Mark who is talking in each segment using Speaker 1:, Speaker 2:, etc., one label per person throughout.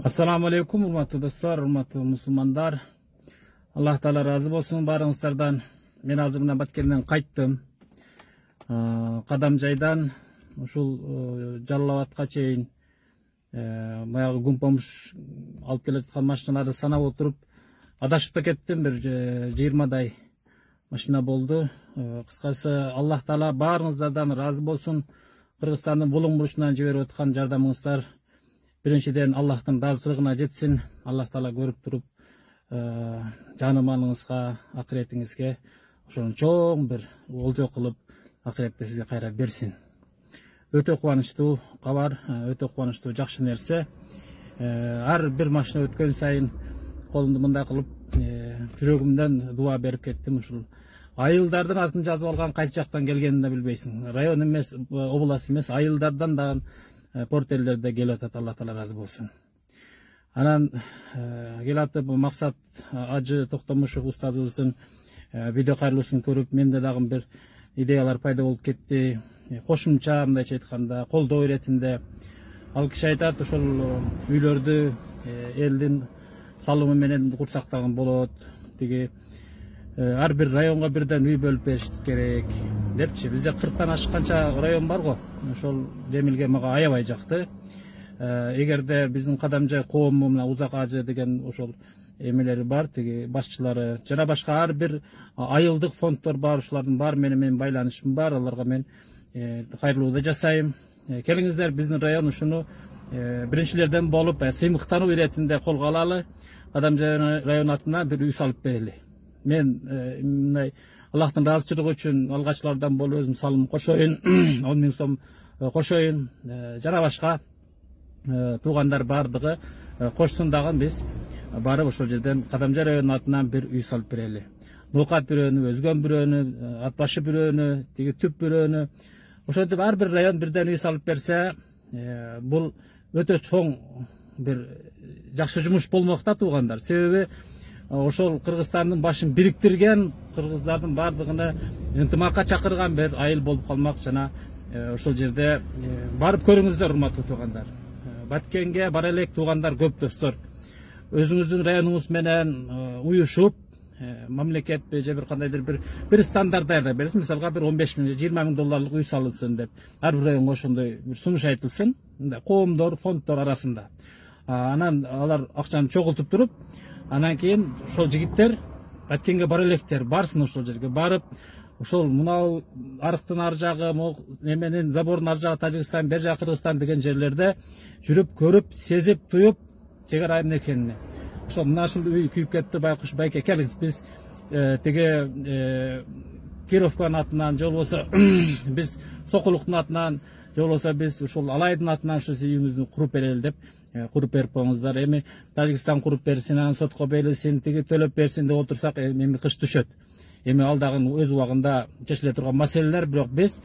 Speaker 1: Assalamu alaikum, urmatlı dostlar, urmatlı musulmanlar. Allah Teala razı olsun barыңızдардан. Men azыр мына Баткенден кайттым. Кадамжайдан ушул Жалал Абадка чейин баягы гумпомуш алып келаткан машиналарды санап отуруп адашып да кеттим. Бир 20дай машина болду. Кыскасы Аллах Таала барыңыздардан разы болсун. Кыргызстандын булуң бурчунан жиберип аткан жардамыңыздар биринчиден Аллахтын разылыгына жетсин. Аллах Таала көрүп туруп жаны малыңызга, акыретиңизге ошону чоң бир олжо кылып акыретте сизге кайра берсин. Өтө кубанычтуу кабар, өтө кубанычтуу жакшы нерсе. Ар бир машина өткөн сайын колумду мындай кылып жүрөгүмдөн дуа берип кеттим. Ушул айылдардын атын жазып алган кайсы жактан келгенин да билбейсиң. Район эмес, область эмес, айылдардан дагы портелдерде келип атат. Алла Таала разы болсун. Анан келатып Максат Ажы Токтомушев устазыбыздын видео кайрылуусун көрүп менде дагы бир идеялар пайда болуп кетти. Кошумча мындайча айтканда колдоо иретинде ал киши айтат, ошол үйлөрдү элдин салымы менен курсактаган болот. Тиги ар бир районго бирден үй бөлүп бериш керек депчи. Бизде 40тан ашканча район бар го. Ошол Жемилге мага аябай жакты. Эгерде биздин Кадамжай коому мына Узак Ажы деген ошол эмелери бар, тиги башчылары жана башка ар бир айылдык фонддор бар, ушулардын баары менен байланышым бар. Аларга мен кайрылуу да жасайм. Келиңиздер биздин район ушуну биринчилерден болуп сыймыктануу иретинде колго алалы. Кадамжай район атынан бир үй салып берели. Мен мындай Аллахтын ыраазычылыгы үчүн алгачылардан болуп өзүм салым кошоюн, 10 000 сом кошоюн. Жана башка туугандар бардыгы кошсун дагы биз барып ошол жерден Кадамжай районунун атынан бир үй салып берели. Ноокат бирөөнү, өзгөн бирөөнү, ат башы бирөөнү, тиги түп бирөөнү. Ошентип ар бир район бирден үй салып берсе, бул өтө чоң бир жакшы жумуш болмок да туугандар. Себеби ошол Кыргызстандын башын бириктирген, кыргыздардын бардыгына ынтымакка чакырган бир айыл болуп калмак. Жана ошол жерде барып көрүңүздөр, урматтуу туугандар. Баткенге бара элек туугандар көп достор. Өзүңүздүн районуңуз менен уюшуп, мамлекет же бир кандайдыр бир стандарт даярдап берсин. Мисалга бир 15 000, 20 000 долларлык үй салынсын деп. Ар бир районго ошондой бир сунуш айтылсын. Коомдор, фонддор арасында. Анан алар акчаны чогултуп туруп, анан кийин ошол жигиттер Баткенге бара электер, барсын ошол жерге барып, ошол мынау арыктын ар жагы, эменин забордун ар жагы Тажикстан, бер жагы Кыргызстан деген жерлерде жүрүп көрүп, сезип, туюп чегара айдын экенине. Ошол мына ушул үй күйүп кетти, байкуш байке келиңиз, биз тиги Кировканын атынан, же болбосо биз Сокулуктун атынан, же болбосо биз ушул Алайдын атынан ушу үйүңүздү куруп берели деп куруп берип коюңуздар. Эми Тажикстан куруп берсин, анан сотко берилсин, тиги төлөп берсин деп отурсак, эми кыш түшөт. Эми ал дагы өз убагында чечиле турган маселелер, бирок биз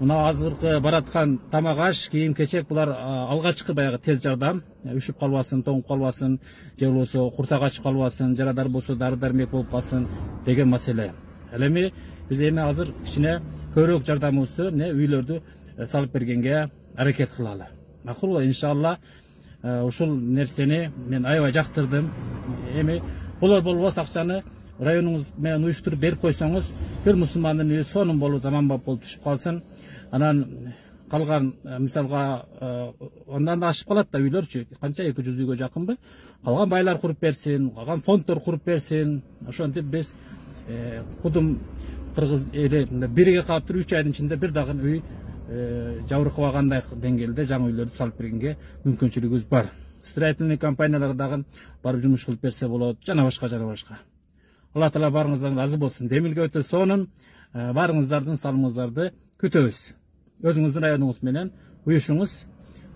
Speaker 1: мына азыркы бараткан тамак аш, кийим кечек булар алгачкы баягы тез жардам, үшүп калбасын, тоңуп калбасын, же болбосо курсак ачып калбасын, жарадар болсо дары дармек болуп калсын деген маселе. Ал эми биз эми азыр кичине көбүрөөк жардамыбызды үйлөрдү салып бергенге аракет кылалы. Макулбу, иншалла. Ушул нерсени мен аябай жактырдым. Эми болор болбос акчаны районуңуз менен уюштуруп берип койсоңуз, бир мусулмандын үйү сонун болуп, заманбап болуп түшүп калсын. Анан калган мисалга ондан да ашып калат да үйлөрчү. Канча 200 үйгө жакынбы? Калган байлар куруп берсин, калган фонддор куруп берсин. Ошентип биз кудум кыргыз эли бириге калып туруп 3 айдын ичинде бир дагы үй жабыркабагандай деңгээлде жаңы үйлөрдү салып бергенге мүмкүнчүлүгүбүз бар. Строительный компаниялар дагы барып жумуш кылып берсе болот, жана башка. Алла Таала барыңыздан разы болсун. Демилге өтө сонун. Барыңыздардын салымыңыздарды күтөбүз. Өзүңүздүн районуңуз менен уюшуңуз.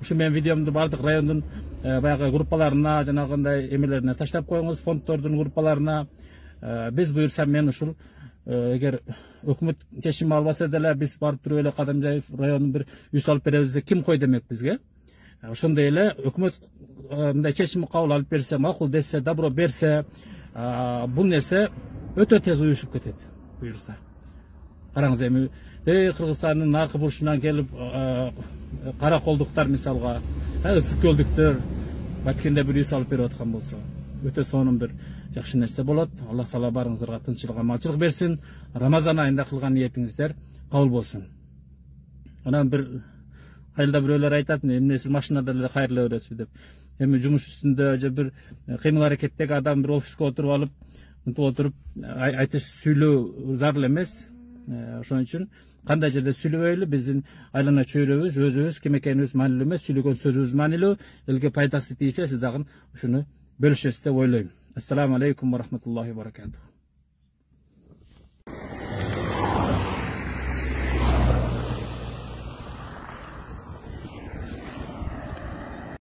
Speaker 1: Ушу менен видеомду бардык райондун баягы группаларына, жанагындай эмелерине таштап коюңуз, фонддордун группаларына. Биз буюрса мен ушул эгер өкмөт чечим албаса деле биз барып туруп эле Кадамжай районун бир үй салып беребиз деп ким кой демек бизге? Ошондой эле өкмөт мындай чечим кабыл алып берсе, макул десе, добро берсе, бул нерсе өтө тез уюшуп кетет буюрса. Караңыз, эми Кыргызстандын наркы бурчунан келип кара колдуктар, мисалга ысык көлдүктөр, баткенде bir үй салып берип аткан болсо өтө сонун bir жакшы нерсе болот. Алла таала барыңыздарга тынччылык, амалчылык берсин. Рамазан айында кылган ниетиңиздер кабыл болсун. Анан bir кайда бирөөлөр айтат, эмне сиз машинада эле кайрыла бересиз деп. Эми жумуш үстүндө же bir кыймыл аракеттеги адам bir офиске отуруп алып, мынтип отуруп айтыш сүйлөө зарыл эмес. Ошон үчүн кандай жерде сүйлөбөйлү, биздин айлана чөйрөбүз, өзүбүз ким экенибиз маанилүү эмес, сүйлөгөн сөзүбүз маанилүү. Элге пайдасы тийсе, сиз дагы ушуну бөлүшөсүз деп ойлойм. Ассаламу алейкум ва рахматуллахи ва баракатух.